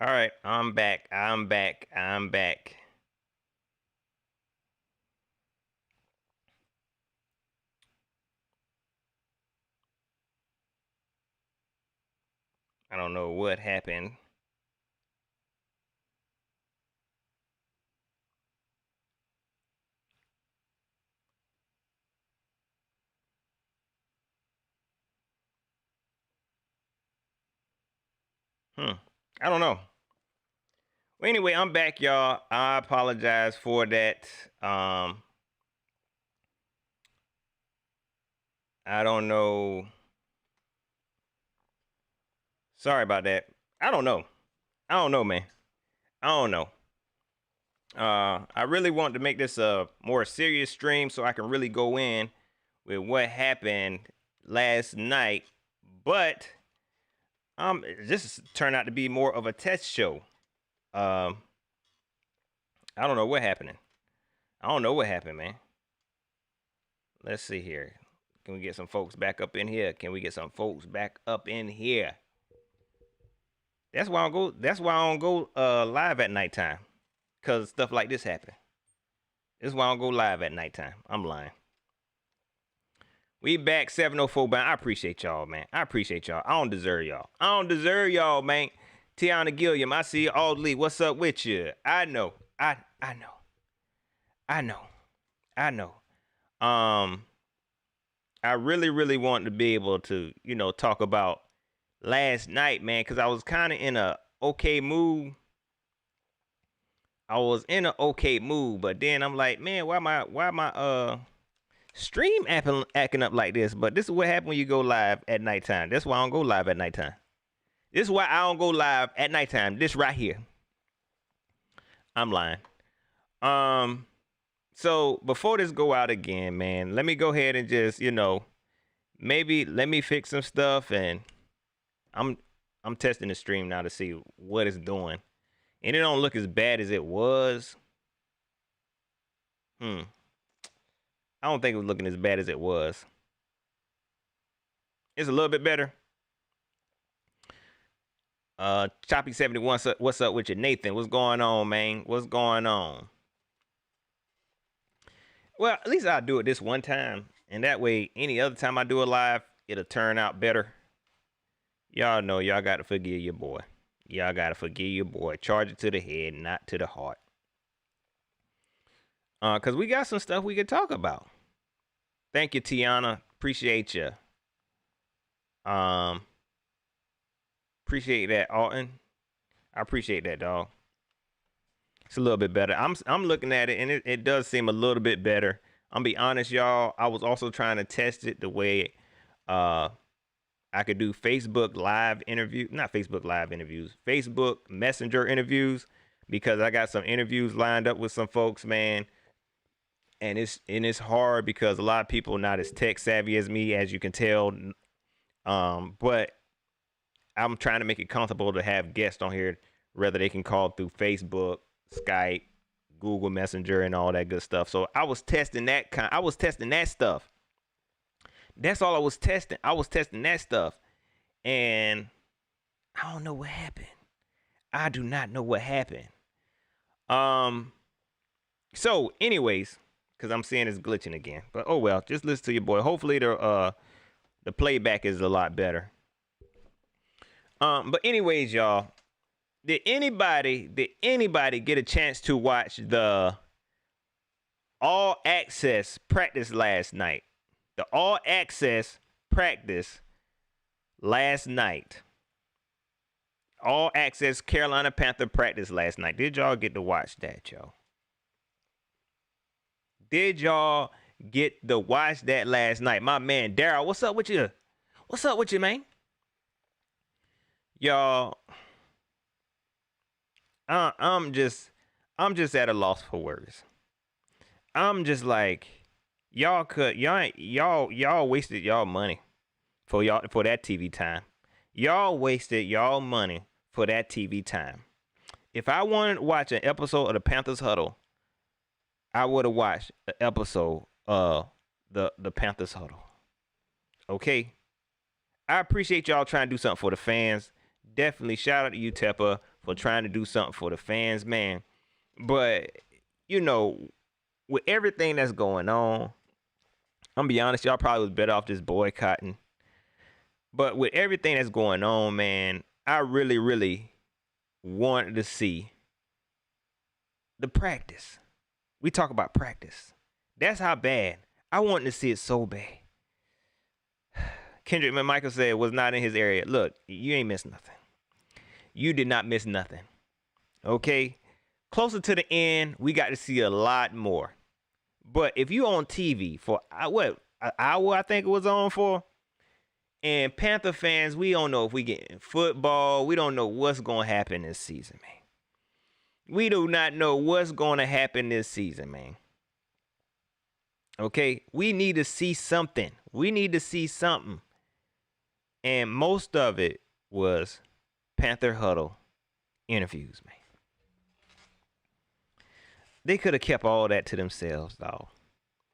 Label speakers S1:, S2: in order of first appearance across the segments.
S1: All right, I'm back. I'm back. I'm back. I don't know what happened. Hmm. I don't know. Well, anyway, I'm back, y'all. I apologize for that. I don't know. Sorry about that. I don't know. I don't know, man. I don't know. I really want to make this a more serious stream so I can really go in with what happened last night. But this turned out to be more of a test show. Um, I don't know what happened. I don't know what happened, man. Let's see here. Can we get some folks back up in here? Can we get some folks back up in here? That's why I don't go. That's why I don't go live at nighttime, cause stuff like this happen. This is why I don't go live at nighttime. I'm lying. We back 704 bound. I appreciate y'all, man. I appreciate y'all. I don't deserve y'all. I don't deserve y'all, man. Tiana Gilliam, I see you. All Lee, what's up with you? I know. I know. I know. I know. Um, I really want to be able to, talk about last night, man, because I was kind of in a okay mood. I was in an okay mood, but then I'm like, man, why my stream acting up like this? But this is what happens when you go live at nighttime. That's why I don't go live at nighttime. This is why I don't go live at nighttime. This right here. I'm lying. Um, so before this go out again, man, let me go ahead and just, maybe let me fix some stuff, and I'm I'm testing the stream now to see what it's doing. And it don't look as bad as it was. Hmm. I don't think it was looking as bad as it was. It's a little bit better. Choppy 71, what's up with you? Nathan, what's going on, man? What's going on? Well, at least I'll do it this one time. And that way, any other time I do it live, it'll turn out better. Y'all know y'all got to forgive your boy. Y'all got to forgive your boy. Charge it to the head, not to the heart. Because we got some stuff we could talk about. Thank you, Tiana. Appreciate you. Um, Appreciate that, Alton. I appreciate that, dog. It's a little bit better. I'm looking at it, and it does seem a little bit better. I'm be honest, y'all. I was also trying to test it the way uh I could do Facebook live interview, not Facebook live interviews, Facebook Messenger interviews, because I got some interviews lined up with some folks, man. And it's hard because a lot of people not as tech savvy as me, as you can tell. But I'm trying to make it comfortable to have guests on here, whether they can call through Facebook, Skype, Google Messenger, and all that good stuff. So I was testing that I was testing that stuff. That's all I was testing. I was testing that stuff, and I don't know what happened. I do not know what happened. Um. So, anyways, because I'm seeing it's glitching again. But oh well, just listen to your boy. Hopefully the playback is a lot better. But anyways, y'all, did anybody get a chance to watch the all access practice last night? The all access practice last night. All access Carolina Panther practice last night. Did y'all get to watch that, y'all? Did y'all get to watch that last night? My man Daryl, what's up with you? What's up with you, man? Y'all, I'm just at a loss for words. I'm just like, y'all wasted y'all money for that TV time. Y'all wasted y'all money for that TV time. If I wanted to watch an episode of the Panthers Huddle, I would have watched an episode of the Panthers Huddle. Okay? I appreciate y'all trying to do something for the fans. Definitely shout out to you, Teppa, for trying to do something for the fans, man. But you know, with everything that's going on, I'm gonna be honest, y'all probably was better off just boycotting. But with everything that's going on, man, I really, really wanted to see the practice. We talk about practice. That's how bad. I wanted to see it so bad. Kendrick Michael said it was not in his area. Look, you ain't missed nothing. You did not miss nothing. Okay? Closer to the end, we got to see a lot more. But if you on TV for an hour I think it was on for, and Panther fans, we don't know if we get in football. We don't know what's going to happen this season, man. We do not know what's going to happen this season, man. Okay? We need to see something. We need to see something. And most of it was Panther Huddle interviews, man. They could have kept all that to themselves, dog.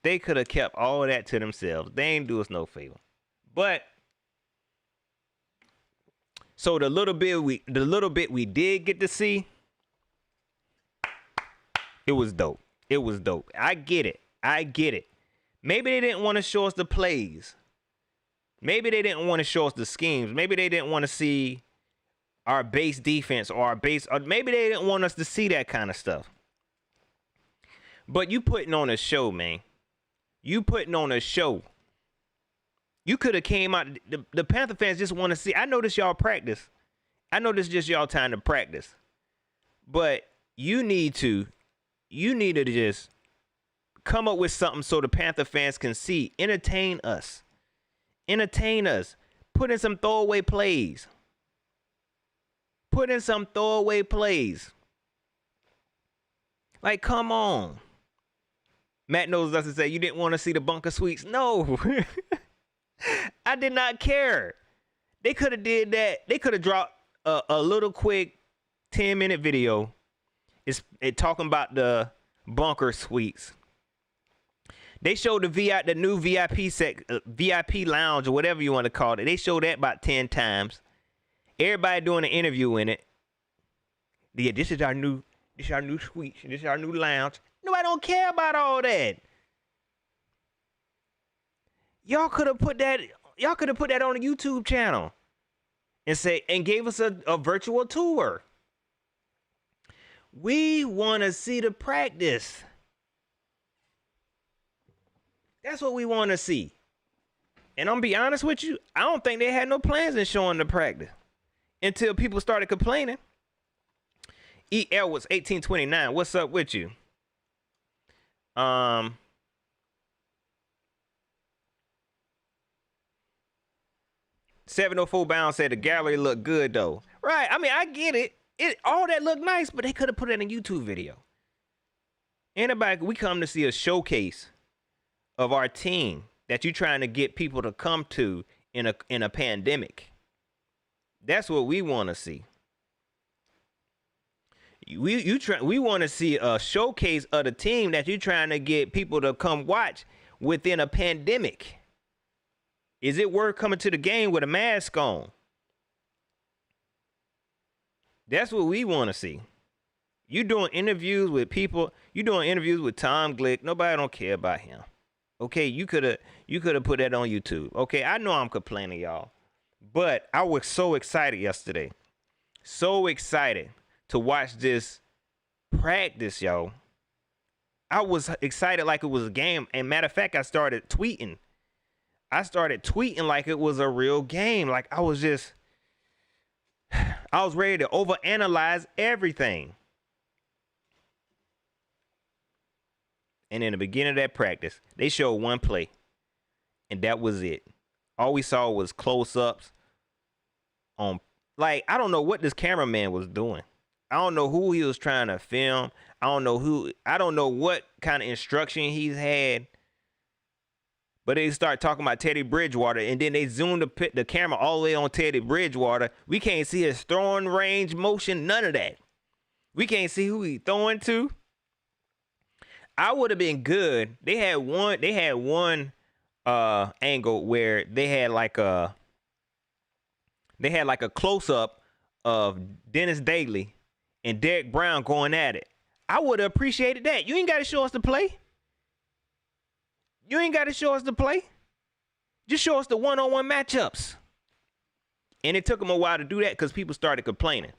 S1: They could have kept all that to themselves. They ain't do us no favor. But so the little bit we did get to see, it was dope. It was dope. I get it. Maybe they didn't want to show us the plays. Maybe they didn't want to show us the schemes. Maybe they didn't want to see our base defense or maybe they didn't want us to see that kind of stuff. But you putting on a show, man. You putting on a show. You could have came out. The Panther fans just want to see. I know this y'all practice. I know this is just y'all time to practice. But you need to just come up with something so the Panther fans can see. Entertain us. Put in some throwaway plays. Like, come on. Matt knows us to say you didn't want to see the bunker sweeps. No. I did not care. They could have did that. They could have dropped a little quick 10-minute video. It talking about the bunker suites. They showed the new VIP lounge or whatever you want to call it. They showed that about 10 times. Everybody doing an interview in it. Yeah, this is our new suite. This is our new lounge. Nobody don't care about all that. Y'all could have put that on a YouTube channel and gave us a virtual tour. We want to see the practice. That's what we want to see. And I'm gonna be honest with you, I don't think they had no plans in showing the practice until people started complaining. E. Edwards 1829, what's up with you? 704 Bound said the gallery looked good though. Right, I mean, I get it. All that looked nice, but they could have put it in a YouTube video. Anybody, we come to see a showcase of our team that you're trying to get people to come to in a pandemic. That's what we want to see. We want to see a showcase of the team that you're trying to get people to come watch within a pandemic. Is it worth coming to the game with a mask on? That's what we want to see. You doing interviews with people. You doing interviews with Tom Glick. Nobody don't care about him. Okay, you could have put that on YouTube. Okay, I know I'm complaining, y'all, but I was so excited yesterday. So excited to watch this practice, yo. I was excited like it was a game. And matter of fact, I started tweeting like it was a real game. Like I was ready to overanalyze everything. And in the beginning of that practice, they showed one play, and that was it. All we saw was close-ups on, like, I don't know what this cameraman was doing. I don't know who he was trying to film. I don't know what kind of instruction he's had. But they start talking about Teddy Bridgewater, and then they zoomed the camera all the way on Teddy Bridgewater. We can't see his throwing range, motion, none of that. We can't see who he's throwing to. I would have been good. They had one angle where they had like a close up of Dennis Daly and Derek Brown going at it. I would have appreciated that. You ain't got to show us the play. You ain't got to show us the play. Just show us the one-on-one matchups. And it took them a while to do that because people started complaining.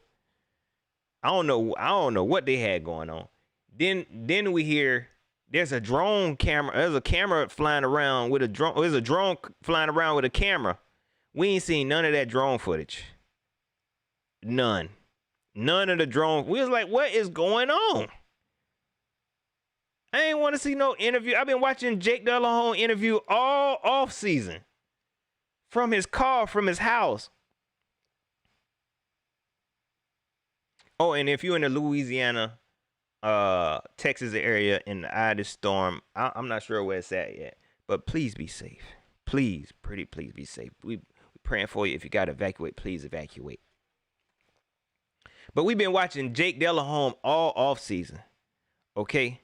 S1: I don't know what they had going on. Then we hear there's a drone camera. There's a camera flying around with a drone. There's a drone flying around with a camera. We ain't seen none of that drone footage. None of the drone. We was like, what is going on? I ain't want to see no interview. I've been watching Jake Delhomme interview all off season. From his car, from his house. Oh, and if you're in the Louisiana, Texas area in the eye of this storm, I'm not sure where it's at yet, but please be safe. Please, please be safe. We're praying for you. If you got to evacuate, please evacuate. But we've been watching Jake Delhomme all off season. Okay?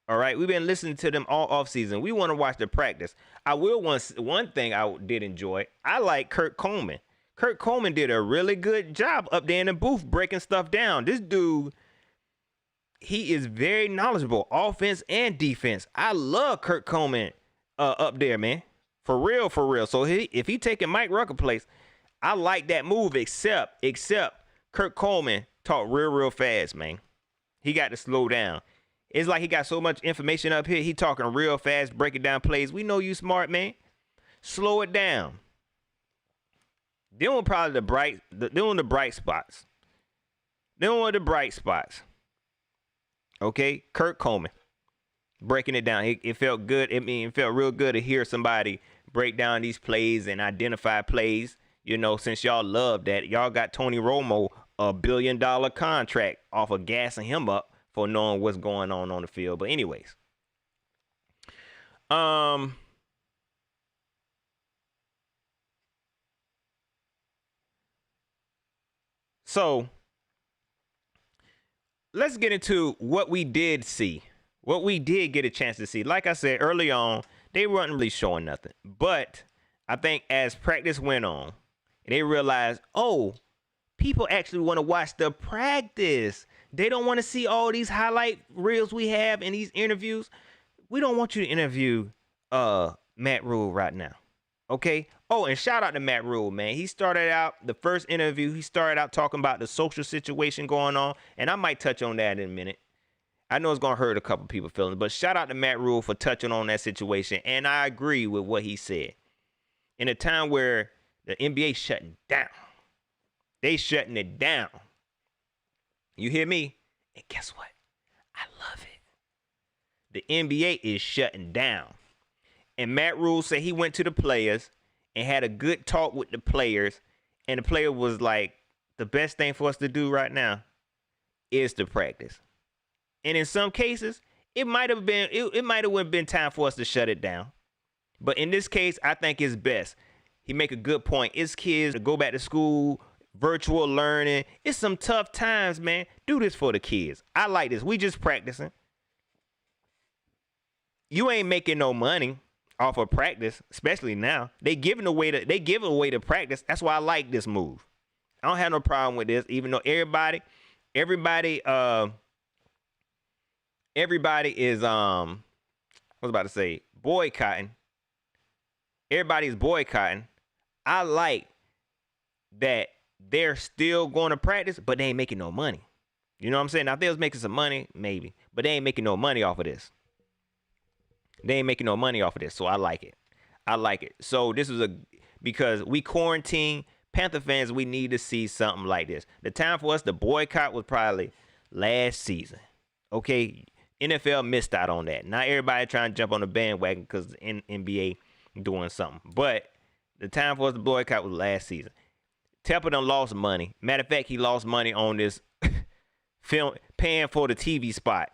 S1: All right? We've been listening to them all off season. We want to watch the practice. One thing I did enjoy, I like Kurt Coleman. Kurt Coleman did a really good job up there in the booth breaking stuff down. This dude, he is very knowledgeable, offense and defense. I love Kurt Coleman up there, man. For real. So if he taking Mike Rucker place, I like that move, except Kurt Coleman talk real fast, man. He got to slow down. It's like he got so much information up here. He talking real fast, breaking down plays. We know you smart, man. Slow it down. Then were probably the bright spots. Then were the bright spots. Okay, Kurt Coleman breaking it down. It felt good. It felt real good to hear somebody break down these plays and identify plays. You know, since y'all love that, y'all got Tony Romo a $1 billion contract off of gassing him up for knowing what's going on the field. But anyways, so let's get into what we did see, what we did get a chance to see. Like I said early on, they weren't really showing nothing. But I think as practice went on, they realized, oh, people actually want to watch the practice. They don't want to see all these highlight reels we have in these interviews. We don't want you to interview Matt Rhule right now. Okay? Oh, and shout out to Matt Rhule, man. He started out, the first interview, he started out talking about the social situation going on, and I might touch on that in a minute. I know it's going to hurt a couple people's feelings, but shout out to Matt Rhule for touching on that situation, and I agree with what he said. In a time where the NBA shutting down, they shutting it down. You hear me? And guess what? I love it. The NBA is shutting down. And Matt Rhule said he went to the players and had a good talk with the players. And the player was like, the best thing for us to do right now is to practice. And in some cases, it might have been time for us to shut it down. But in this case, I think it's best. He make a good point. It's kids to go back to school, virtual learning. It's some tough times, man. Do this for the kids. I like this. We just practicing. You ain't making no money off of practice, especially now. They give away the practice. That's why I like this move. I don't have no problem with this, even though everybody is I was about to say boycotting. Everybody's boycotting. I like that they're still going to practice, but they ain't making no money. You know what I'm saying? Now, if they was making some money, maybe. But they ain't making no money off of this. So I like it. So this is because we quarantine Panther fans, we need to see something like this. The time for us to boycott was probably last season. Okay? NFL missed out on that. Not everybody trying to jump on the bandwagon because the NBA doing something. But the time for us to boycott was last season. Tepper done lost money. Matter of fact, he lost money on this film, paying for the TV spot,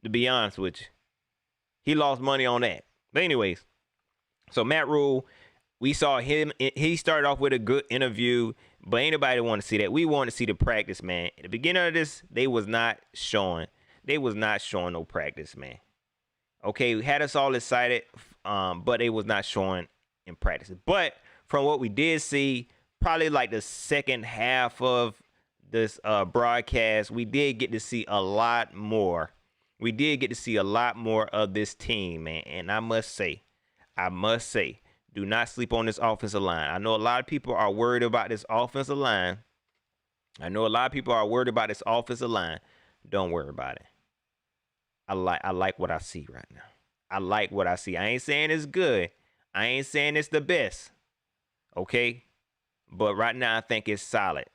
S1: to be honest with you. He lost money on that. But anyways, so Matt Rhule, we saw him. He started off with a good interview, but ain't nobody want to see that. We want to see the practice, man. At the beginning of this, they was not showing no practice, man. Okay, we had us all excited, but they was not showing in practice. But from what we did see, probably like the second half of this broadcast, we did get to see a lot more. We did get to see a lot more of this team, man. And I must say, do not sleep on this offensive line. I know a lot of people are worried about this offensive line. Don't worry about it. I like what I see right now. I like what I see. I ain't saying it's good. I ain't saying it's the best. Okay? But right now I think it's solid.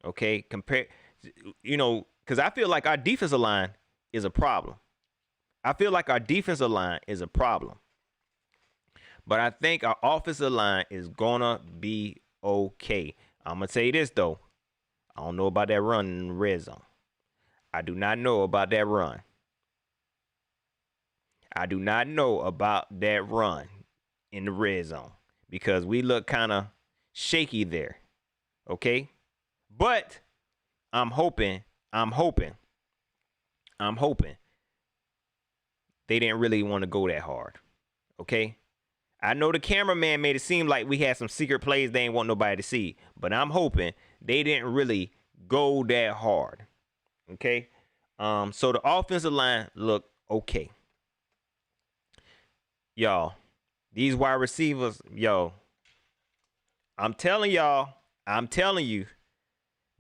S1: Okay? Compare, because I feel like our defensive line is a problem. But I think our offensive line is gonna be okay. I'm gonna tell you this though. I don't know about that run in the red zone. I do not know about that run in the red zone because we look kind of shaky there. Okay? But I'm hoping they didn't really want to go that hard. Okay? I know the cameraman made it seem like we had some secret plays they ain't want nobody to see, but I'm hoping they didn't really go that hard. Okay? So the offensive line look okay. Y'all, these wide receivers, I'm telling you,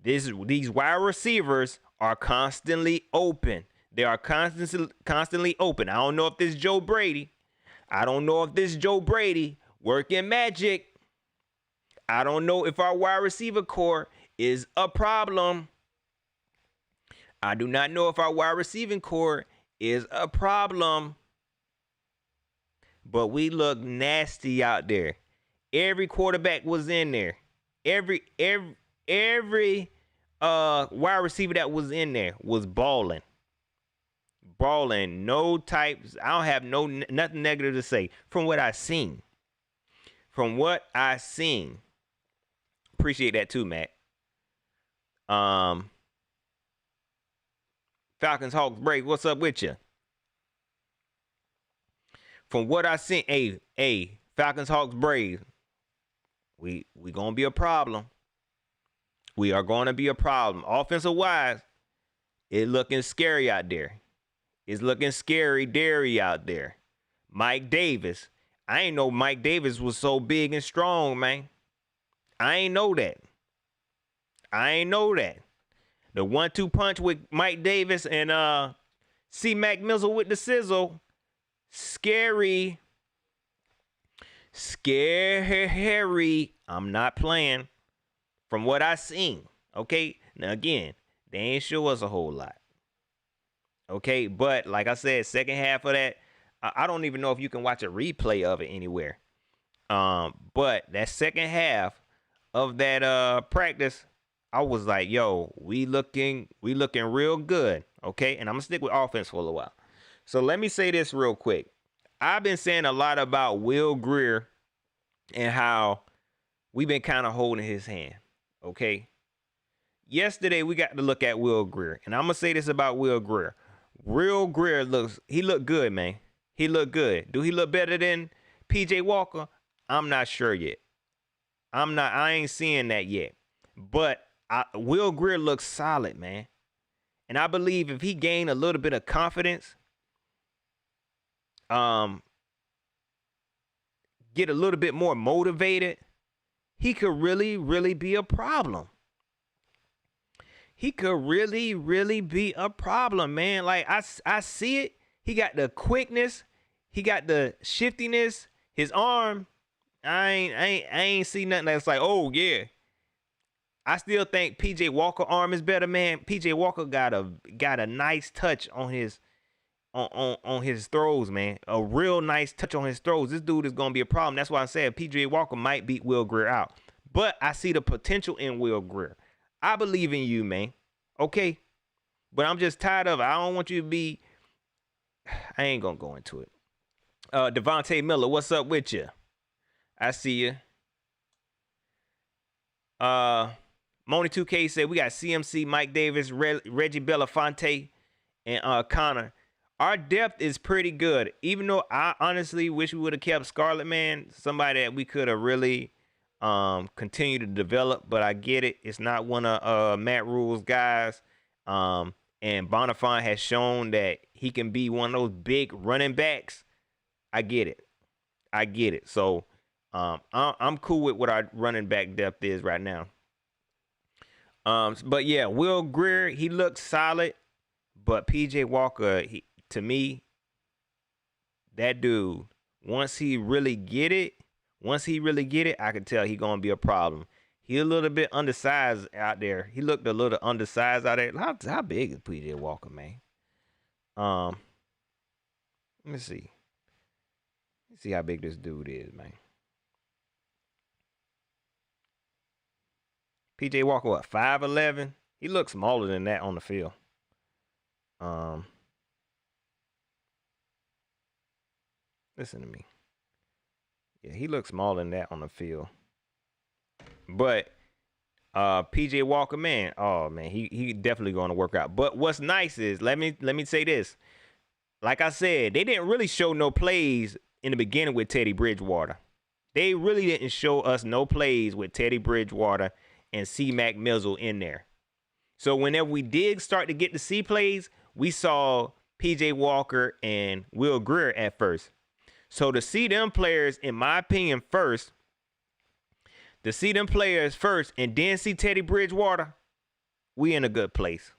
S1: these wide receivers are constantly open. They are constantly open. I don't know if this is Joe Brady. Working magic. I don't know if our wide receiver core is a problem. I do not know if our wide receiving core is a problem. But we look nasty out there. Every quarterback was in there. Every wide receiver that was in there was balling. No types. I don't have nothing negative to say from what I seen. Appreciate that too, Matt. Falcons Hawks break. What's up with you? From what I seen, Falcons Hawks Braves, we gonna be a problem. We are gonna be a problem. Offensive wise, it's looking scary out there. It's looking scary dairy out there. Mike Davis. I ain't know Mike Davis was so big and strong, man. I ain't know that. The 1-2 punch with Mike Davis and C. Mac Mizzle with the sizzle. Scary. I'm not playing. From what I seen. Okay. Now again, they ain't show us a whole lot. Okay. But like I said, second half of that, I don't even know if you can watch a replay of it anywhere. But that second half of that practice, I was like, yo, we looking real good. Okay. And I'm gonna stick with offense for a little while. So let me say this real quick. I've been saying a lot about Will Grier and how we've been kind of holding his hand. Okay. Yesterday we got to look at Will Grier, and I'm gonna say this about Will Grier. Will Grier looked good, man. He looked good. Do he look better than PJ Walker? I'm not sure yet. I ain't seeing that yet. But Will Grier looks solid, man. And I believe if he gained a little bit of confidence, get a little bit more motivated, he could really, really be a problem. He could really, really be a problem, man. Like I see it. He got the quickness. He got the shiftiness. His arm. I ain't see nothing that's like, oh yeah. I still think PJ Walker arm is better, man. PJ Walker got a nice touch on his on his throws, man. A real nice touch on his throws. This dude is gonna be a problem. That's why I said PJ Walker might beat Will Grier out. But I see the potential in Will Grier. I believe in you, man. Okay? But I'm just tired of it. I don't want you to be... I ain't going to go into it. Devontae Miller, what's up with you? I see you. Moni2K said we got CMC, Mike Davis, Reggie Belafonte, and Connor. Our depth is pretty good. Even though I honestly wish we would have kept Scarlet Man, somebody that we could have really continue to develop, but I get it. It's not one of Matt Rhule's guys. And Bonifant has shown that he can be one of those big running backs. I get it. So I'm cool with what our running back depth is right now. But yeah, Will Grier, he looks solid, but PJ Walker, to me, that dude, once he really get it, I can tell he gonna be a problem. He a little bit undersized out there. He looked a little undersized out there. How big is PJ Walker, man? Let me see. Let's see how big this dude is, man. PJ Walker, what, 5'11"? He looks smaller than that on the field. Listen to me. Yeah, he looks smaller than that on the field. But PJ Walker, man, oh man, he definitely going to work out. But what's nice is, let me say this. Like I said, they didn't really show no plays in the beginning with Teddy Bridgewater. They really didn't show us no plays with Teddy Bridgewater and C. Mac Mizzle in there. So whenever we did start to get to see plays, we saw PJ Walker and Will Grier at first. So to see them players, in my opinion, first, and then see Teddy Bridgewater, we in a good place.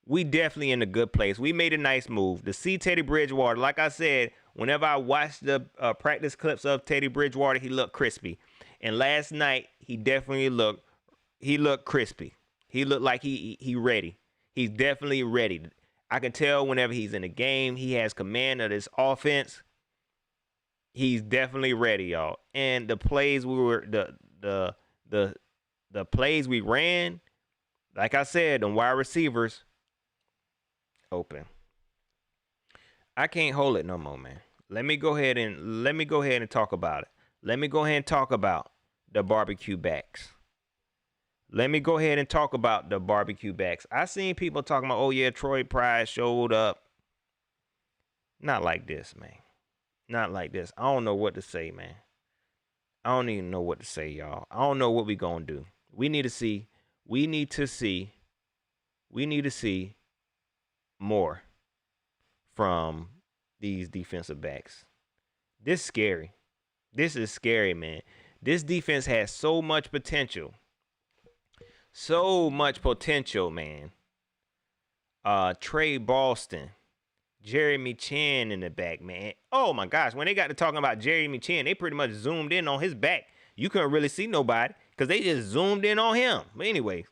S1: We definitely in a good place. We made a nice move. To see Teddy Bridgewater, like I said, whenever I watched the practice clips of Teddy Bridgewater, he looked crispy. And last night, he definitely looked crispy. He looked like he ready. He's definitely ready. I can tell whenever he's in the game, he has command of this offense. He's definitely ready, y'all. And the plays the plays we ran, like I said, the wide receivers open. I can't hold it no more, man. Let me go ahead and talk about it. Let me go ahead and talk about the barbecue backs. I seen people talking about, oh yeah, Troy Pride showed up. Not like this, man. Not like this. I don't know what to say, man. I don't even know what to say, y'all. I don't know what we gonna do. We need to see more from these defensive backs. This is scary. This is scary, man. This defense has so much potential. So much potential, man. Trey Boston, Jeremy Chin in the back, man. Oh my gosh, when they got to talking about Jeremy Chin, they pretty much zoomed in on his back. You couldn't really see nobody because they just zoomed in on him. But anyway,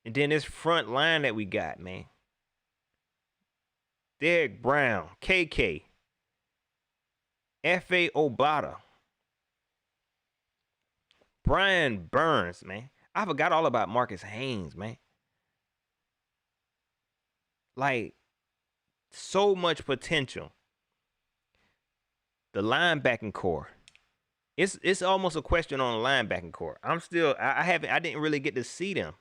S1: and then this front line that we got, man. Derek Brown, KK, F.A. Obata, Brian Burns, man. I forgot all about Marcus Haynes, man. Like, so much potential. The linebacking core. It's almost a question on the linebacking core. I didn't really get to see them.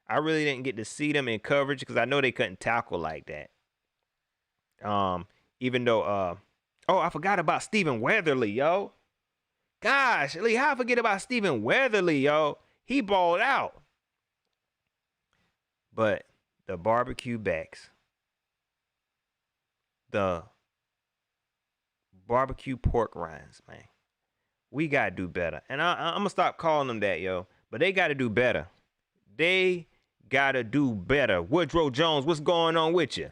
S1: I really didn't get to see them in coverage because I know they couldn't tackle like that. Even though I forgot about Stephen Weatherly, yo. Gosh, Lee, how I forget about Stephen Weatherly, yo? He balled out. But the barbecue backs, the barbecue pork rinds, man. We got to do better. And I'm going to stop calling them that, yo. But they got to do better. They got to do better. Woodrow Jones, what's going on with you?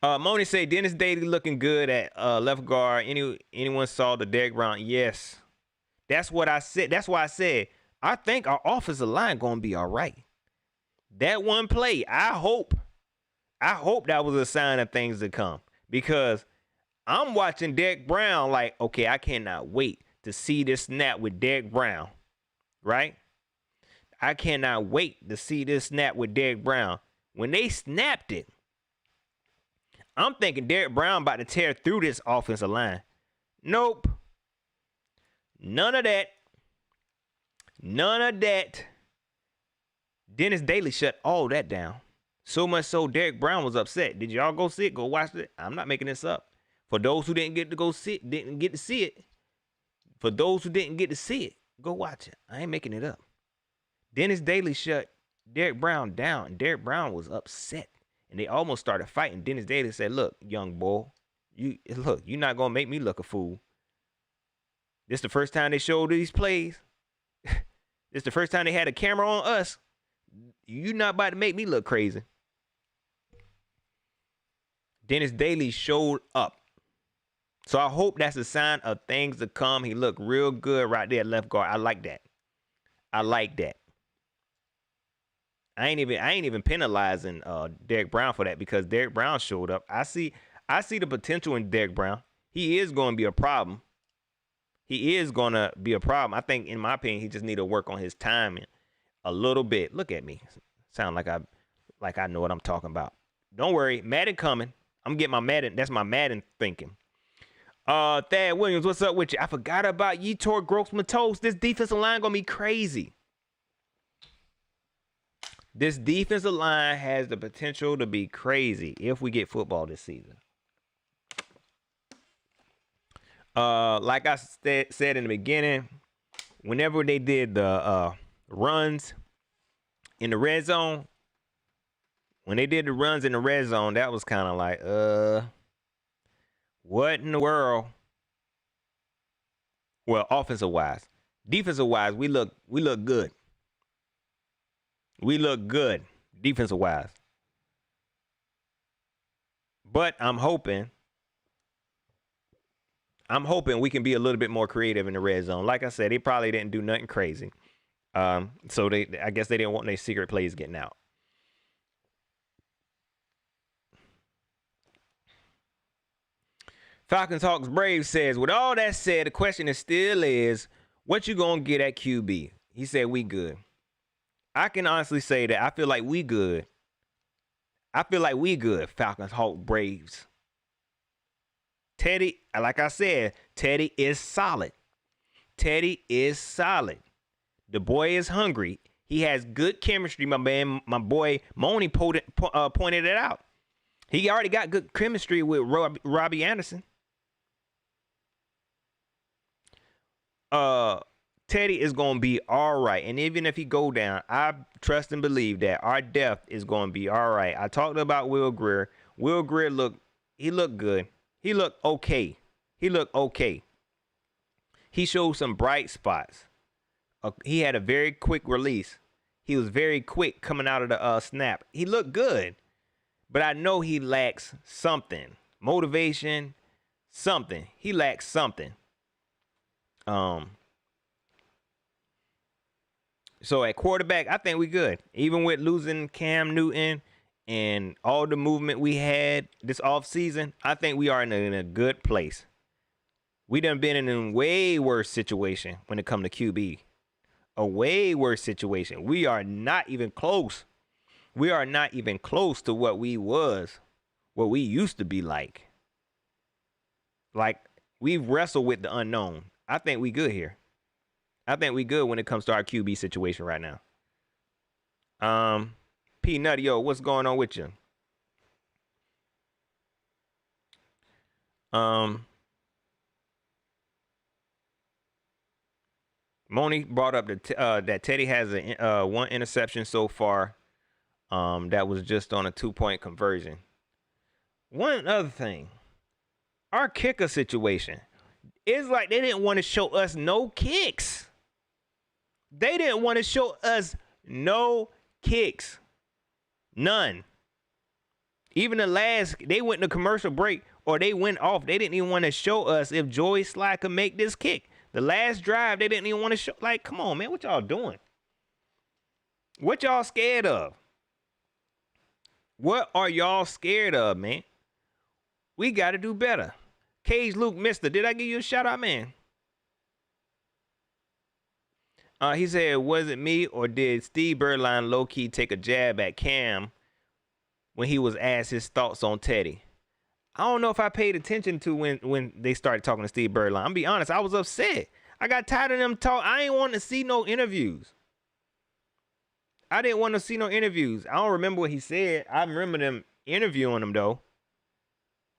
S1: Moni say Dennis Daly looking good at left guard. Anyone saw the Derek Brown? Yes. That's what I said. That's why I said I think our offensive line gonna be all right. That one play, I hope that was a sign of things to come. Because I'm watching Derek Brown like, okay, I cannot wait to see this snap with Derek Brown. Right? I cannot wait to see this snap with Derek Brown. When they snapped it, I'm thinking Derek Brown about to tear through this offensive line. Nope. None of that. Dennis Daly shut all that down. So much so Derek Brown was upset. Did y'all go see it? Go watch it. I'm not making this up. For those who didn't get to see it, For those who didn't get to see it, go watch it. I ain't making it up. Dennis Daly shut Derek Brown down, and Derek Brown was upset, and they almost started fighting. Dennis Daly said, "Look, young boy, you're not gonna make me look a fool. This the first time they showed these plays. This the first time they had a camera on us. You not about to make me look crazy." Dennis Daly showed up. So I hope that's a sign of things to come. He looked real good right there at left guard. I like that. I like that. I ain't even penalizing Derek Brown for that, because Derek Brown showed up. I see the potential in Derek Brown. He is going to be a problem. I think, in my opinion, he just need to work on his timing a little bit. Look at me. Sound like I know what I'm talking about. Don't worry. Madden coming. I'm getting my Madden. That's my Madden thinking. Thad Williams, what's up with you? I forgot about Yetur Gross-Matos. This defensive line gonna be crazy. This defensive line has the potential to be crazy if we get football this season. Like I said in the beginning, whenever they did the runs in the red zone, that was kind of like, what in the world? Well, offensive wise. Defensive wise, we look good. We look good defensive wise. But I'm hoping we can be a little bit more creative in the red zone. Like I said, they probably didn't do nothing crazy. So I guess they didn't want their secret plays getting out. Falcons Hawks Braves says, with all that said, the question still is, what you gonna get at QB? He said we good. I can honestly say that I feel like we good. Falcons Hawks Braves. Teddy, like I said, Teddy is solid. The boy is hungry. He has good chemistry, my man. My boy Moni pointed it out. He already got good chemistry with Robbie Anderson. Teddy is going to be all right. And even if he go down, I trust and believe that our depth is going to be all right. I talked about Will Grier. Will Grier looked good. He looked okay. He showed some bright spots. He had a very quick release. He was very quick coming out of the snap. He looked good. But I know he lacks something. Motivation, something. He lacks something. So at quarterback, I think we good. Even with losing Cam Newton and all the movement we had this offseason, I think we are in a good place. We done been in a way worse situation when it comes to QB. A way worse situation. We are not even close. We are not even close to what we used to be like. Like, we've wrestled with the unknown. I think we good here. I think we good when it comes to our QB situation right now. P Nutty, yo, what's going on with you? Moni brought up that Teddy has one interception so far. That was just on a 2-point conversion. One other thing, our kicker situation. It's like they didn't want to show us no kicks. They didn't want to show us no kicks. None. Even the last, they went to commercial break or they went off. They didn't even want to show us if Joey Sly could make this kick. The last drive, they didn't even want to show. Like, come on, man. What y'all doing? What y'all scared of? What are y'all scared of, man? We got to do better. Cage Luke Mister, did I give you a shout out, man? He said, was it me or did Steve Berline low-key take a jab at Cam when he was asked his thoughts on Teddy? I don't know if I paid attention to when they started talking to Steve Berline. I'm be honest, I was upset. I got tired of them talk. I ain't want to see no interviews. I didn't want to see no interviews. I don't remember what he said. I remember them interviewing him, though.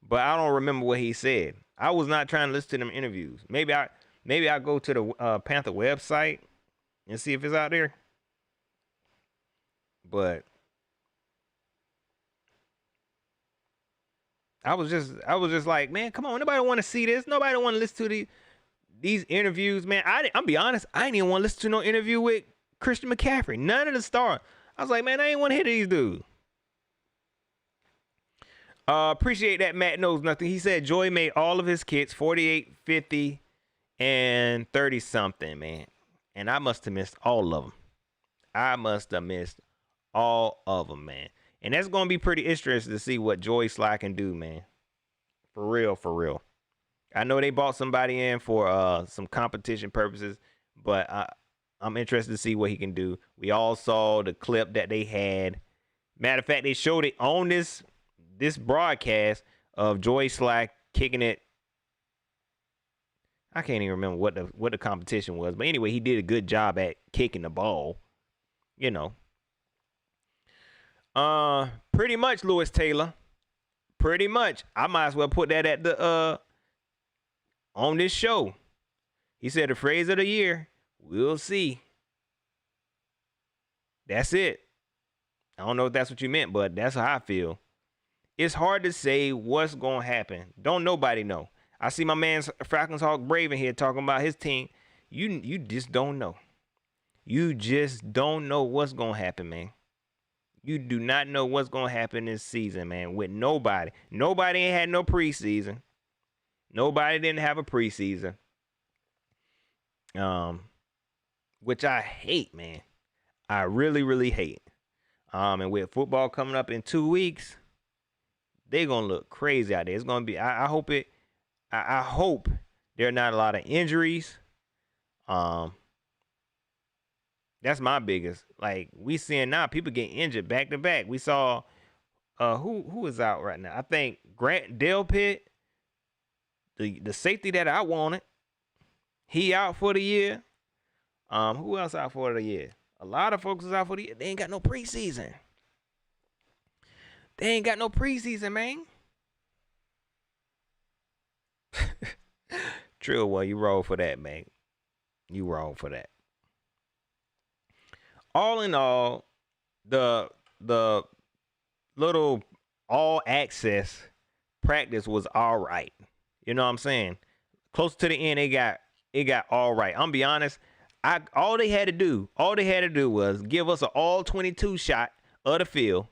S1: But I don't remember what he said. I was not trying to listen to them interviews. Maybe Maybe I'll go to the Panther website and see if it's out there. But I was just like, man, come on, nobody want to see this. Nobody want to listen to these interviews, man. I'm be honest, I didn't even want to listen to no interview with Christian McCaffrey. None of the stars. I was like, man, I ain't want to hear these dudes. Appreciate that Matt knows nothing. He said Joy made all of his kits 48, 50, and 30 something, man. And I must have missed all of them. I must have missed all of them, man. And that's going to be pretty interesting to see what Joy Sly can do, man. For real, for real. I know they bought somebody in for some competition purposes, but I'm interested to see what he can do. We all saw the clip that they had. Matter of fact, they showed it on this broadcast of Joy Sly kicking it. I can't even remember what the competition was, but anyway, he did a good job at kicking the ball. You know. Pretty much, Lewis Taylor. Pretty much. I might as well put that at the on this show. He said the phrase of the year. We'll see. That's it. I don't know if that's what you meant, but that's how I feel. It's hard to say what's gonna happen. Don't nobody know. I see my man Falcons Hawk Brave in here talking about his team. You just don't know. You just don't know what's gonna happen, man. You do not know what's gonna happen this season, man. With nobody. Nobody ain't had no preseason. Nobody didn't have a preseason. Which I hate, man. I really, really hate. And with football coming up in 2 weeks, they're gonna look crazy out there. It's gonna be. I hope it. I hope there are not a lot of injuries. That's my biggest. Like we seeing now, people getting injured back to back. We saw, who is out right now? I think Grant Delpit, the safety that I wanted, he out for the year. Who else out for the year? A lot of folks is out for the year. They ain't got no preseason. They ain't got no preseason, man. True, well, you roll for that, man. You roll for that. All in all, the little all access practice was all right. You know what I'm saying? Close to the end, it got all right. I'm be honest. All they had to do was give us an all 22 shot of the field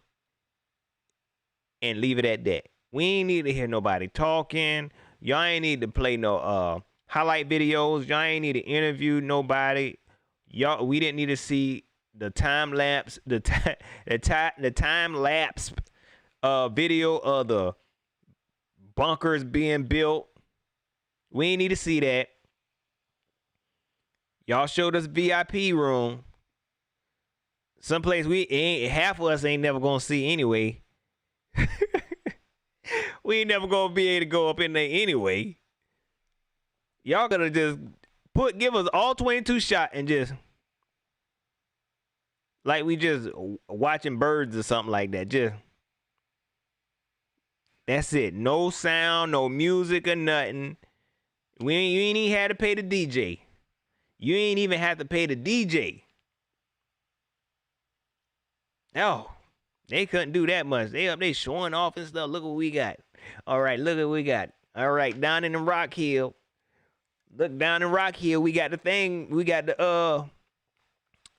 S1: and leave it at that. We ain't need to hear nobody talking. Y'all ain't need to play no highlight videos. Y'all ain't need to interview nobody. We didn't need to see the time lapse, the time lapse video of the bunkers being built. We ain't need to see that. Y'all showed us VIP room. Someplace half of us ain't never gonna see anyway. We ain't never gonna be able to go up in there anyway. Y'all gonna just give us all 22 shot and just like we just watching birds or something like that. Just that's it. No sound, no music or nothing. You ain't even had to pay the DJ. You ain't even have to pay the DJ. Oh, they couldn't do that much. They showing off and stuff. Look what we got. All right, look what we got. All right, down in the Rock Hill. Look down in Rock Hill. We got the thing. We got the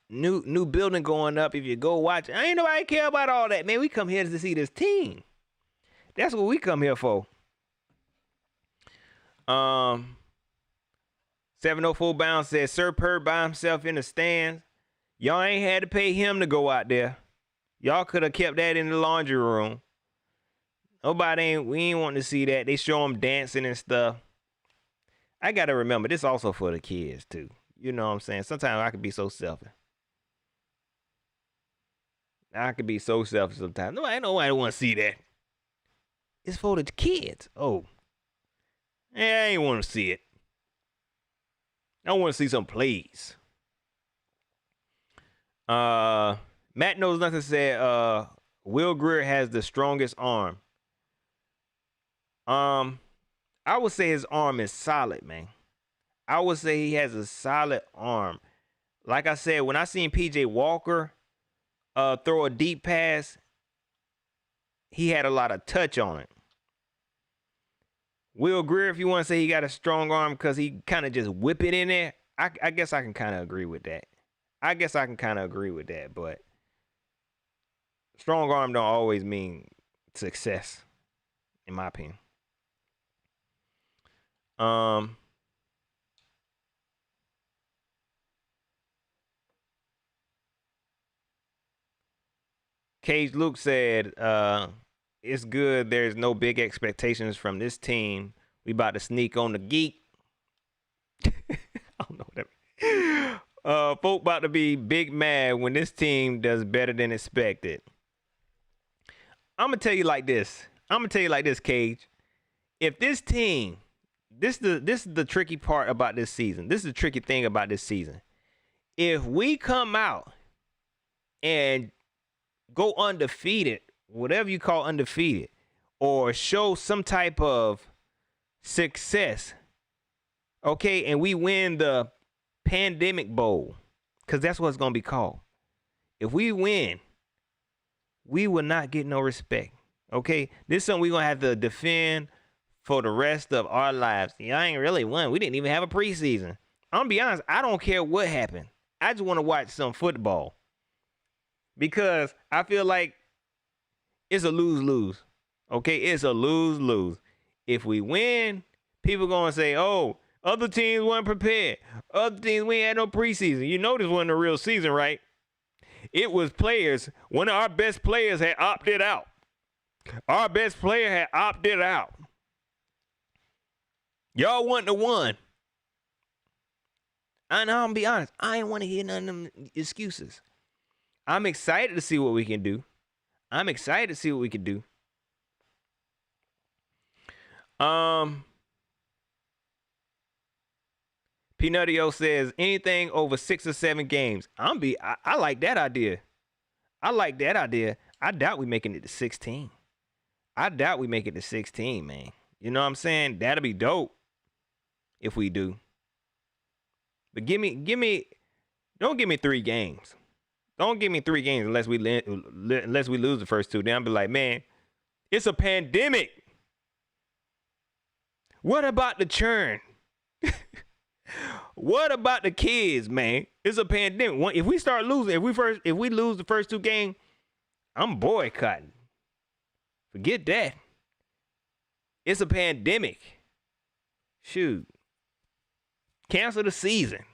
S1: new building going up. If you go watch, ain't nobody care about all that, man. We come here to see this team. That's what we come here for. 704 Bounce says Sir Purr by himself in the stands. Y'all ain't had to pay him to go out there. Y'all could have kept that in the laundry room. We ain't want to see that. They show them dancing and stuff. I got to remember, this also for the kids, too. You know what I'm saying? Sometimes I could be so selfish. Sometimes. Nobody want to see that. It's for the kids. Oh. Yeah, I ain't want to see it. I want to see some plays. Matt Knows Nothing said, Will Grier has the strongest arm. I would say his arm is solid, man. I would say he has a solid arm. Like I said, when I seen PJ Walker throw a deep pass, he had a lot of touch on it. Will Greer, if you want to say he got a strong arm because he kind of just whip it in there, I guess I can kind of agree with that. But strong arm don't always mean success, in my opinion. Cage Luke said, it's good. There's no big expectations from this team. We about to sneak on the geek. I don't know what that means. Folk about to be big mad when this team does better than expected. I'm gonna tell you like this, Cage. If this team, this is the tricky part about this season. This is the tricky thing about this season. If we come out and go undefeated, whatever you call undefeated, or show some type of success, okay, and we win the Pandemic Bowl, because that's what it's going to be called. If we win, we will not get no respect, okay? This is something we're going to have to defend for the rest of our lives. Y'all ain't really won. We didn't even have a preseason. I'm going to be honest, I don't care what happened. I just want to watch some football. Because I feel like it's a lose-lose. Okay, it's a lose-lose. If we win, people going to say, oh, other teams weren't prepared. Other teams, we ain't had no preseason. You know this wasn't a real season, right? It was players. One of our best players had opted out. Our best player had opted out. Y'all wouldn't have won. And I'm going to be honest, I ain't want to hear none of them excuses. I'm excited to see what we can do. Peanutio says anything over 6 or 7 games. I like that idea. I doubt we making it to 16. Man. You know what I'm saying? That'll be dope if we do. But don't give me 3 games. Don't give me 3 games unless we lose the first 2. Then I'll be like, man, it's a pandemic. What about the churn? What about the kids, man? It's a pandemic. If we start losing, if we lose the first 2 games, I'm boycotting. Forget that. It's a pandemic. Shoot. Cancel the season.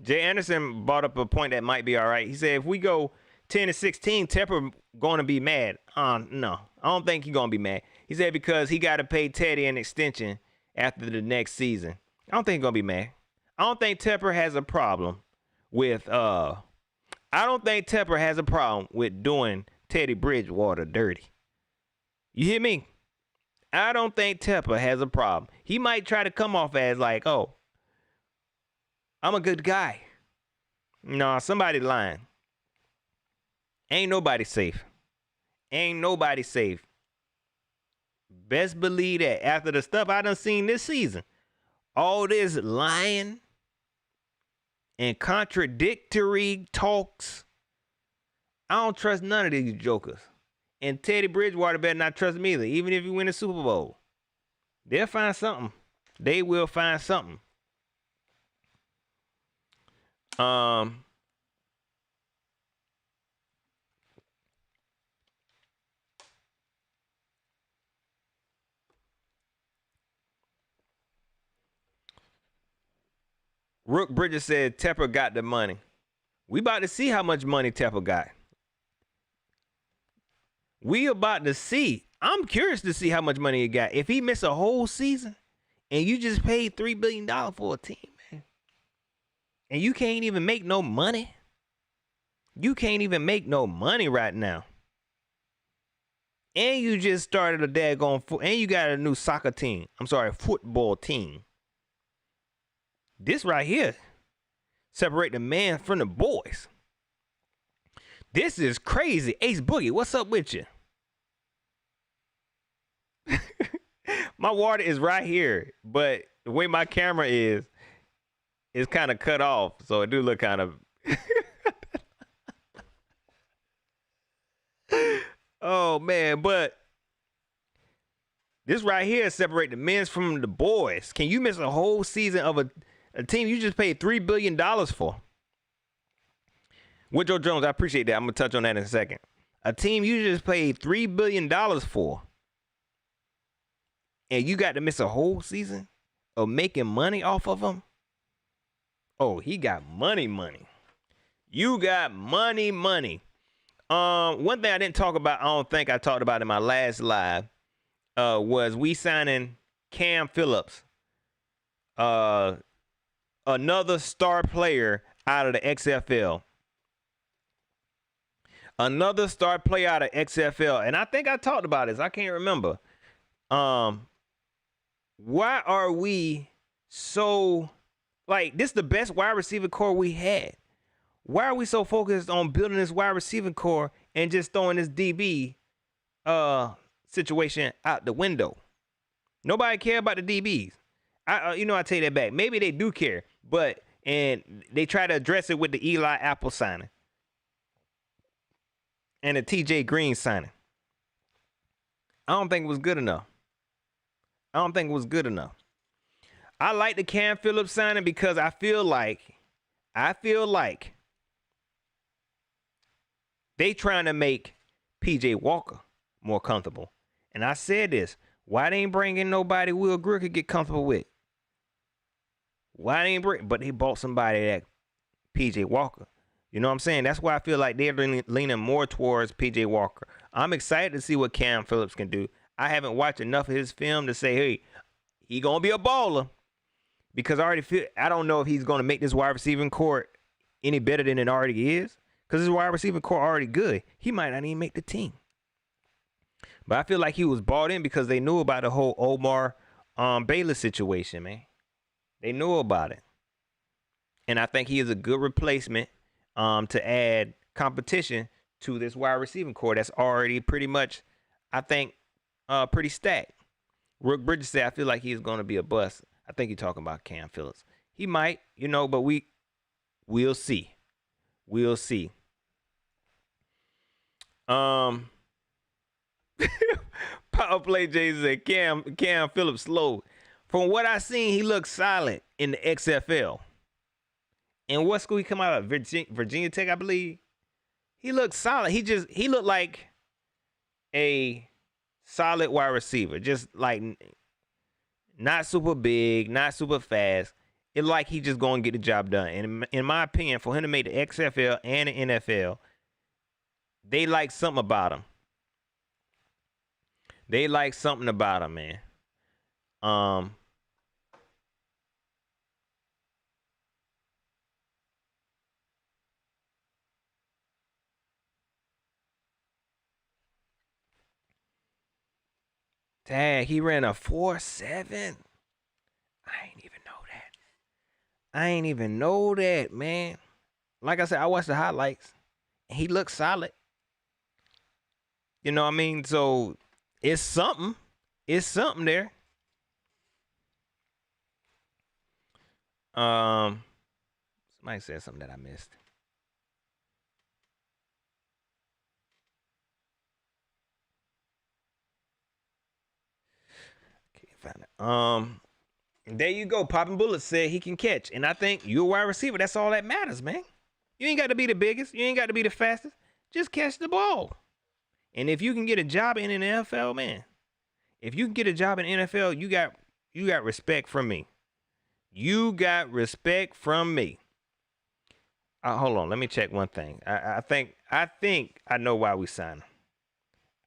S1: Jay Anderson brought up a point that might be all right. He said if we go 10-16, Tepper going to be mad. No, I don't think he's going to be mad. He said because he got to pay Teddy an extension after the next season. I don't think he's going to be mad. I don't think Tepper has a problem with doing Teddy Bridgewater dirty. You hear me? I don't think Tepper has a problem. He might try to come off as like, oh, I'm a good guy. No, somebody lying. Ain't nobody safe. Best believe that after the stuff I done seen this season, all this lying and contradictory talks, I don't trust none of these jokers. And Teddy Bridgewater better not trust me either, even if he win the Super Bowl. They'll find something. They will find something. Rook Bridges said Tepper got the money. We about to see how much money Tepper got. We about to see. I'm curious to see how much money he got. If he missed a whole season and you just paid $3 billion for a team, man, and you can't even make no money. You can't even make no money right now. And you just started a daggone and you got a new football team. This right here separate the man from the boys. This is crazy. Ace Boogie, what's up with you? My water is right here, but the way my camera is kind of cut off, so it do look kind of. Oh man, but this right here separate the men's from the boys. Can you miss a whole season of a team you just paid $3 billion for? Woodrow Jones, I appreciate that. I'm gonna touch on that in a second. A team you just paid $3 billion for, and you got to miss a whole season of making money off of them. Oh, he got money. You got money. One thing I didn't talk about, I don't think I talked about in my last live, was we signing Cam Phillips, another star player out of the XFL. Another star player out of XFL. And I think I talked about this. I can't remember. Why are we so, like, this is the best wide receiver core we had. Why are we so focused on building this wide receiver core and just throwing this DB situation out the window? Nobody care about the DBs. I take that back. Maybe they do care, and they try to address it with the Eli Apple signing and the TJ Green signing. I don't think it was good enough. I like the Cam Phillips signing because I feel like they trying to make PJ Walker more comfortable. And I said this, why they ain't bringing nobody Will Greer could get comfortable with? Why they ain't bring? But they bought somebody that PJ Walker. You know what I'm saying? That's why I feel like they're leaning more towards PJ Walker. I'm excited to see what Cam Phillips can do. I haven't watched enough of his film to say, hey, he gonna be a baller. Because I don't know if he's gonna make this wide receiving core any better than it already is. Because his wide receiving core already good. He might not even make the team. But I feel like he was bought in because they knew about the whole Omar Baylor situation, man. They knew about it. And I think he is a good replacement to add competition to this wide receiving core that's already pretty much, I think, pretty stacked. Rook Bridges said, I feel like he's going to be a bust. I think you're talking about Cam Phillips. He might, but we'll see. We'll see. Power Play Jay said Cam Phillips slow. From what I seen, he looks solid in the XFL. And what school he come out of? Virginia Tech, I believe. He looked solid. He looked like a solid wide receiver. Just like not super big, not super fast. It like he just going to get the job done. And in my opinion, for him to make the XFL and the NFL, they like something about him. Man. Dang, he ran a 4.7. I ain't even know that, man. Like I said, I watched the highlights. He looked solid. You know what I mean? So it's something. It's something there. Somebody said something that I missed. Can't find it. There you go. Popping Bullets said he can catch. And I think you're a wide receiver. That's all that matters, man. You ain't got to be the biggest. You ain't got to be the fastest. Just catch the ball. And if you can get a job in the NFL, man. If you can get a job in the NFL, you got respect from me. You got respect from me. Hold on. Let me check one thing. I think I know why we signed.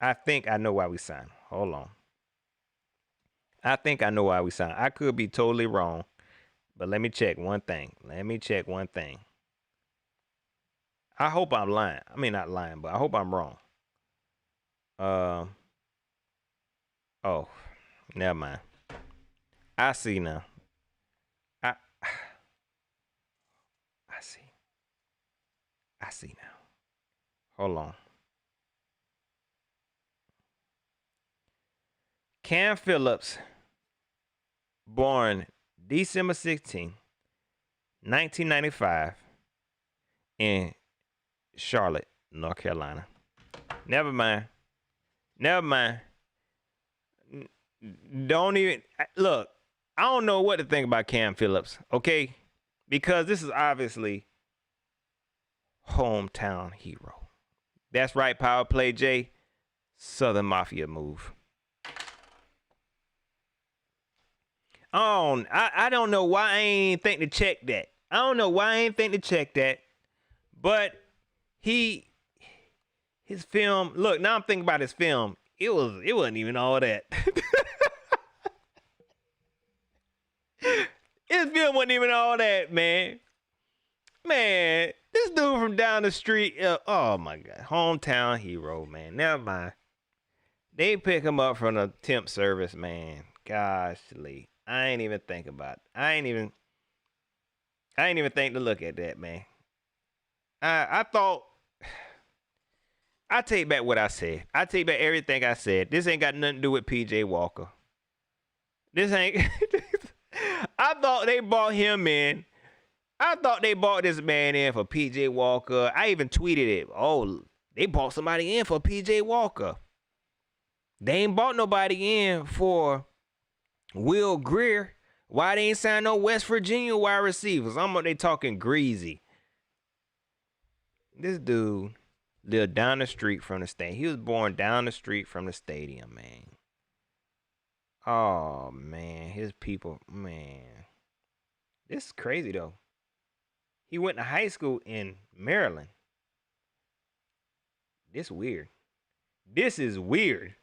S1: Hold on. I think I know why we signed. I could be totally wrong, but let me check one thing. I hope I'm lying. I mean, not lying, but I hope I'm wrong. Oh, never mind. I see now. see. I see now. Hold on. Cam Phillips, born December 16, 1995, in Charlotte, North Carolina. Never mind. Don't even look. I don't know what to think about Cam Phillips, okay? Because this is obviously hometown hero. That's right, Power Play J. Southern Mafia move. I don't know why I ain't think to check that. I don't know why I ain't think to check that. But his film, look, now I'm thinking about his film. It wasn't even all that. His film wasn't even all that, man. Man, this dude from down the street, oh my God, hometown hero, man. Never mind. They pick him up from the temp service, man. Gosh, Lee. I ain't even think about it. I ain't even think to look at that, man. I thought, I take back what I said. I take back everything I said. This ain't got nothing to do with PJ Walker. This ain't, I thought they bought him in. I thought they bought this man in for PJ Walker. I even tweeted it. Oh, they bought somebody in for PJ Walker. They ain't bought nobody in for Will Greer. Why they ain't signed no West Virginia wide receivers? They talking greasy. This dude lived down the street from the stadium. He was born down the street from the stadium, man. Oh, man. His people, man. This is crazy, though. He went to high school in Maryland. This weird. This is weird.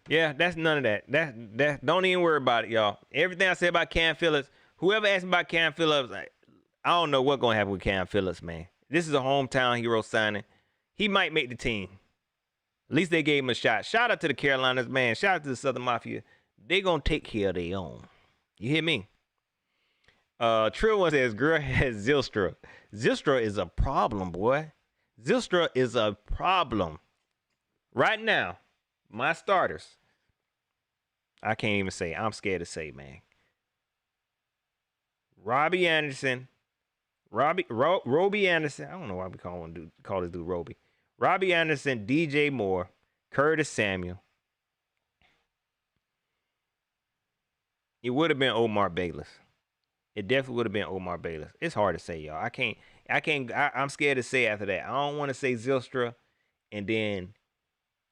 S1: Yeah, that's none of that. That don't even worry about it, y'all. Everything I said about Cam Phillips, whoever asked me about Cam Phillips, I don't know what's gonna happen with Cam Phillips, man. This is a hometown hero signing. He might make the team. At least they gave him a shot. Shout out to the Carolinas, man. Shout out to the Southern Mafia. They gonna take care of their own. You hear me? Trill one says, girl has Zylstra. Zylstra is a problem, boy. Zylstra is a problem. Right now, my starters. I can't even say. I'm scared to say, man. Robbie Anderson. Roby Anderson. I don't know why we call this dude Roby. Robbie Anderson, DJ Moore, Curtis Samuel. It would have been Omar Bayless. It definitely would have been Omar Bayless. It's hard to say, y'all. I'm scared to say after that. I don't want to say Zylstra and then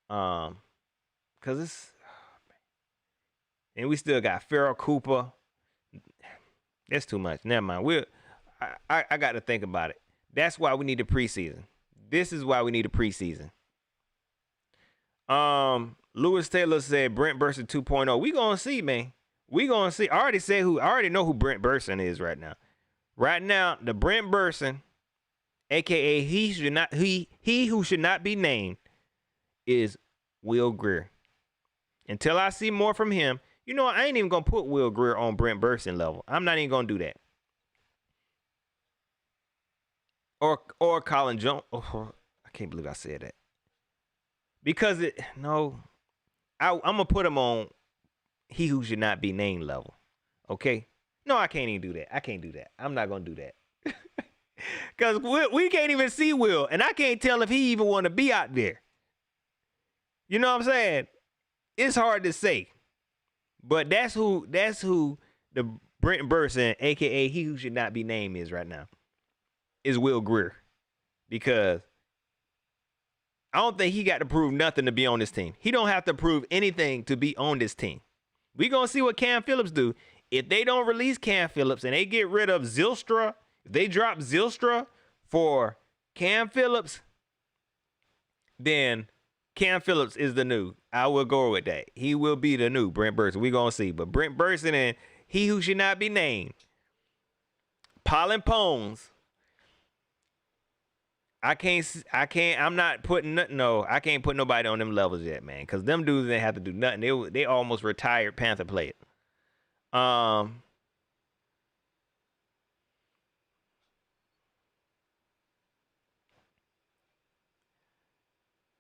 S1: cause it's and we still got Farrell Cooper. That's too much. Never mind. I got to think about it. That's why we need the preseason. This is why we need a preseason. Lewis Taylor said Brent Burson 2.0. We gonna see, man. We gonna see. I already know who Brent Burson is right now. Right now, the Brent Burson, aka he who should not be named, is Will Greer. Until I see more from him, I ain't even gonna put Will Greer on Brent Burson level. I'm not even gonna do that. Or Colin Jones. Oh, I can't believe I said that. Because I'm gonna put him on he who should not be named level. Okay? No, I can't even do that. I can't do that. I'm not gonna do that. Because we can't even see Will, and I can't tell if he even want to be out there. You know what I'm saying? It's hard to say. But that's who the Brent Burson, aka he who should not be named, is right now. Is Will Greer. Because I don't think he got to prove nothing to be on this team. He don't have to prove anything to be on this team. We gonna see what Cam Phillips do. If they don't release Cam Phillips and they get rid of Zylstra, if they drop Zylstra for Cam Phillips, then Cam Phillips is the new. I will go with that. He will be the new Brent Burson. We gonna see. But Brent Burson and he who should not be named, Pollen Pones. I can't put nobody on them levels yet, man. Because them dudes didn't have to do nothing. They almost retired Panther players.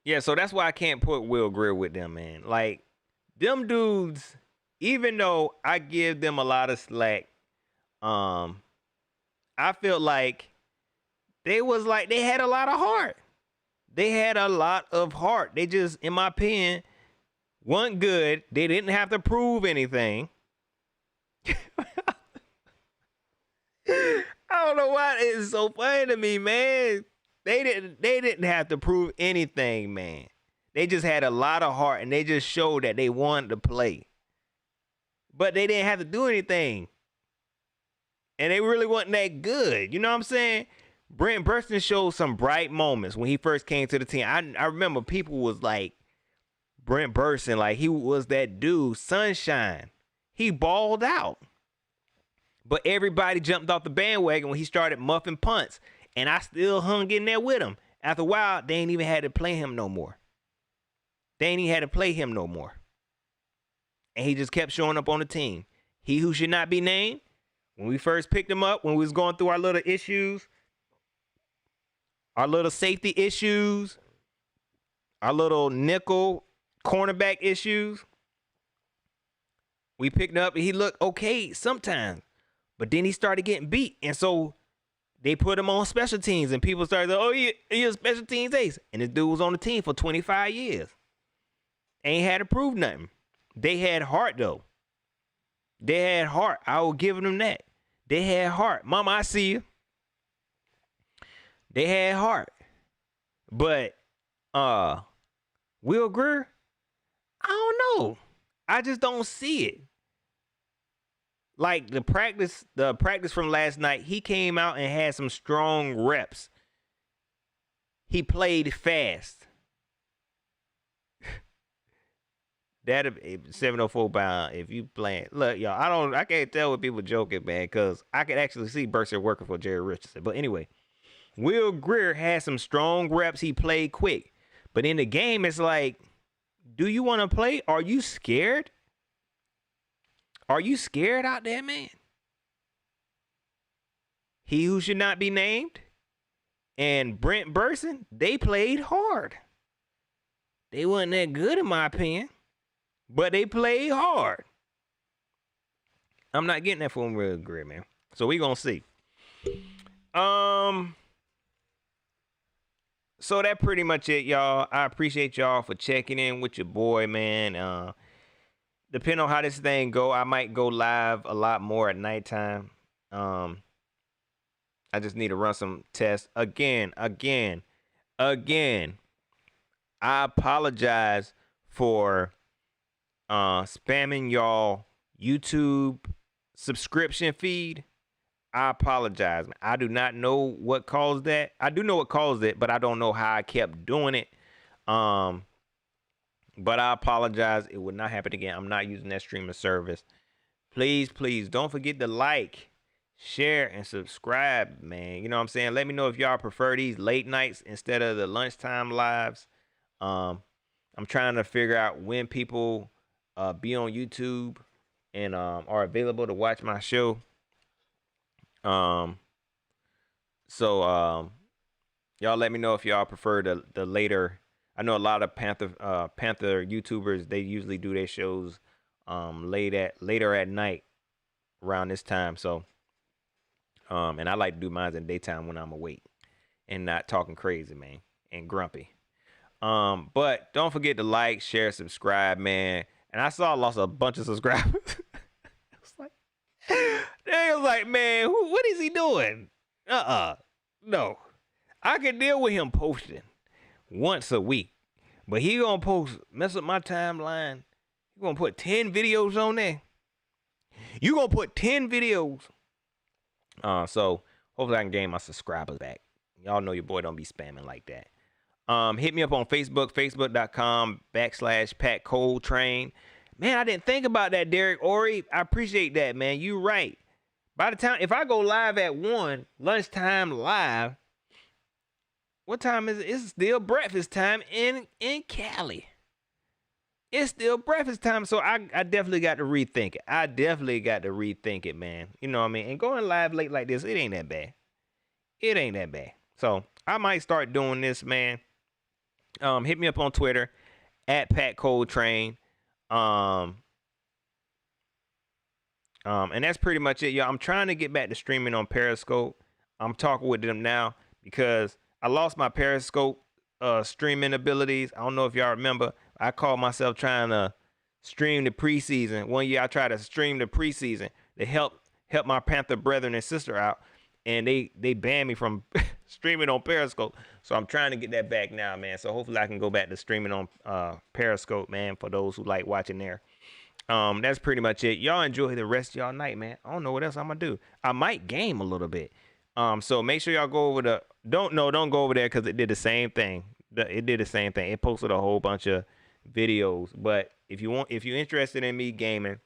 S1: Yeah, so that's why I can't put Will Greer with them, man. Like, them dudes, even though I give them a lot of slack, um, I felt like they had a lot of heart. They had a lot of heart. They just, in my opinion, weren't good. They didn't have to prove anything. I don't know why it's so funny to me, man. They didn't have to prove anything, man. They just had a lot of heart and they just showed that they wanted to play. But they didn't have to do anything. And they really wasn't that good. You know what I'm saying? Brent Burston showed some bright moments when he first came to the team. I remember people was like, Brent Burston, like he was that dude, sunshine. He balled out. But everybody jumped off the bandwagon when he started muffing punts. And I still hung in there with him. After a while, they ain't even had to play him no more. And he just kept showing up on the team. He who should not be named, when we first picked him up, when we was going through our little issues, our little safety issues, our little nickel cornerback issues, we picked him up and he looked okay sometimes. But then he started getting beat. And so they put him on special teams and people started saying, oh, he a special teams ace. And this dude was on the team for 25 years. Ain't had to prove nothing. They had heart, though. They had heart. I will give them that. They had heart. Mama, I see you. They had heart. But Will Greer, I don't know. I just don't see it. Like the practice from last night, he came out and had some strong reps. He played fast. That 704 pound, if you playing, look, y'all, I can't tell what people joking, man, because I could actually see Burster working for Jerry Richardson. But anyway, Will Greer had some strong reps. He played quick. But in the game, it's like, do you want to play? Are you scared? Are you scared out there, man? He who should not be named and Brent Burston, they played hard. They wasn't that good, in my opinion. But they played hard. I'm not getting that from Will Greer, man. So we gonna see. So that pretty much it, y'all. I appreciate y'all for checking in with your boy, man. Depending on how this thing go, I might go live a lot more at nighttime. I just need to run some tests again. I apologize for spamming y'all YouTube subscription feed. I apologize. I do not know what caused that. I do know what caused it, but I don't know how I kept doing it. But I apologize. It would not happen again. I'm not using that streaming service. Please don't forget to like, share, and subscribe, man. You know what I'm saying? Let me know if y'all prefer these late nights instead of the lunchtime lives. I'm trying to figure out when people be on YouTube and are available to watch my show. So y'all let me know if y'all prefer the later. I know a lot of Panther YouTubers, they usually do their shows later at night around this time. So and I like to do mine in daytime when I'm awake and not talking crazy, man, and grumpy. But don't forget to like, share, subscribe, man. And I saw I lost a bunch of subscribers. They was like, man, what is he doing? No. I can deal with him posting once a week. But he gonna mess up my timeline. He gonna put 10 videos on there. You gonna put 10 videos. So hopefully I can gain my subscribers back. Y'all know your boy don't be spamming like that. Hit me up on Facebook, facebook.com/Pat Coltrane. Man, I didn't think about that, Derek Ori. I appreciate that, man. You right. By the time, if I go live at 1, lunchtime live, what time is it? It's still breakfast time in Cali. It's still breakfast time, so I definitely got to rethink it. Man. You know what I mean? And going live late like this, it ain't that bad. So I might start doing this, man. Hit me up on Twitter at Pat Coltrane. Um, and that's pretty much it, y'all. I'm trying to get back to streaming on Periscope. I'm talking with them now because I lost my Periscope streaming abilities. I don't know if y'all remember. I called myself trying to stream the preseason. One year I tried to stream the preseason to help my Panther brethren and sister out, and they banned me from streaming on Periscope. So I'm trying to get that back now, man. So hopefully I can go back to streaming on Periscope, man, for those who like watching there. That's pretty much it. Y'all enjoy the rest of y'all night, man. I don't know what else I'm gonna do. I might game a little bit. So make sure y'all go over the don't go over there because it did the same thing. It did the same thing. It posted a whole bunch of videos. But if you're interested in me gaming,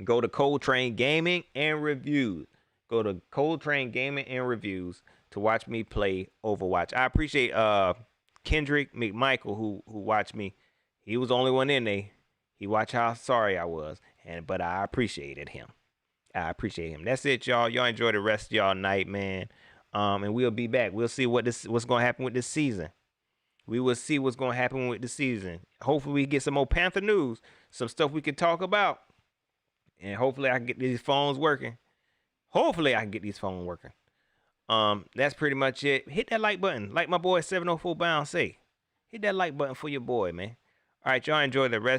S1: go to Coltrane Gaming and Reviews. Go to Coltrane Gaming and Reviews to watch me play Overwatch. I appreciate Kendrick McMichael who watched me. He was the only one in there. He watched how sorry I was, but I appreciated him. I appreciate him. That's it, y'all. Y'all enjoy the rest of y'all night, man. And we'll be back. We'll see what's gonna happen with this season. We will see what's gonna happen with the season. Hopefully, we get some more Panther news, some stuff we can talk about, and hopefully, I can get these phones working. Hopefully, I can get these phones working. That's pretty much it. Hit that like button, like my boy 704 Bound say. Hit that like button for your boy, man. All right, y'all enjoy the rest.